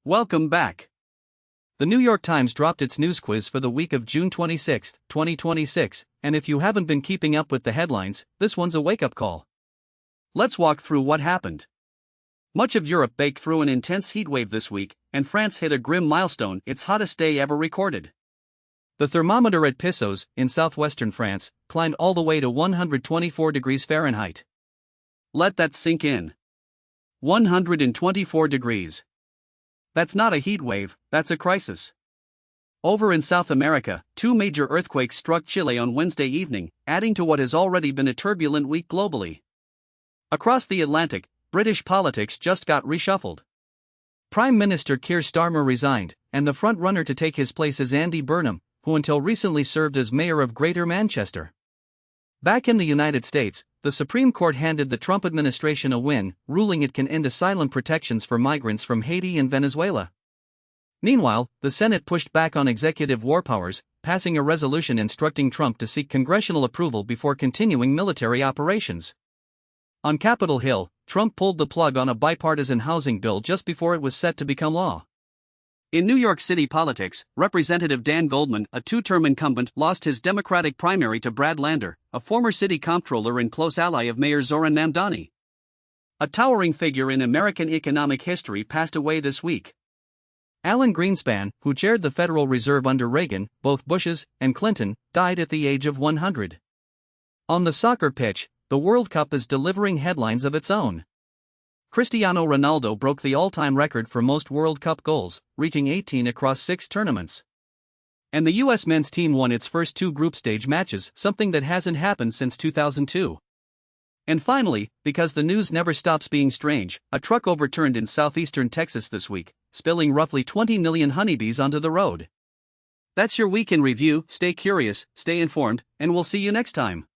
Welcome back. The New York Times dropped its news quiz for the week of June 26, 2026, and if you haven't been keeping up with the headlines, this one's a wake-up call. Let's walk through what happened. Much of Europe baked through an intense heatwave this week, and France hit a grim milestone, its hottest day ever recorded. The thermometer at Pissos, in southwestern France, climbed all the way to 124 degrees Fahrenheit. Let that sink in. 124 degrees. That's not a heat wave, that's a crisis. Over in South America, two major earthquakes struck Chile on Wednesday evening, adding to what has already been a turbulent week globally. Across the Atlantic, British politics just got reshuffled. Prime Minister Keir Starmer resigned, and the front-runner to take his place is Andy Burnham, who until recently served as mayor of Greater Manchester. Back in the United States, the Supreme Court handed the Trump administration a win, ruling it can end asylum protections for migrants from Haiti and Venezuela. Meanwhile, the Senate pushed back on executive war powers, passing a resolution instructing Trump to seek congressional approval before continuing military operations. On Capitol Hill, Trump pulled the plug on a bipartisan housing bill just before it was set to become law. In New York City politics, Representative Dan Goldman, a two-term incumbent, lost his Democratic primary to Brad Lander, a former city comptroller and close ally of Mayor Zoran Namdani. A towering figure in American economic history passed away this week. Alan Greenspan, who chaired the Federal Reserve under Reagan, both Bushes and Clinton, died at the age of 100. On the soccer pitch, the World Cup is delivering headlines of its own. Cristiano Ronaldo broke the all-time record for most World Cup goals, reaching 18 across 6 tournaments. And the U.S. men's team won its first 2 group stage matches, something that hasn't happened since 2002. And finally, because the news never stops being strange, a truck overturned in southeastern Texas this week, spilling roughly 20 million honeybees onto the road. That's your week in review. Stay curious, stay informed, and we'll see you next time.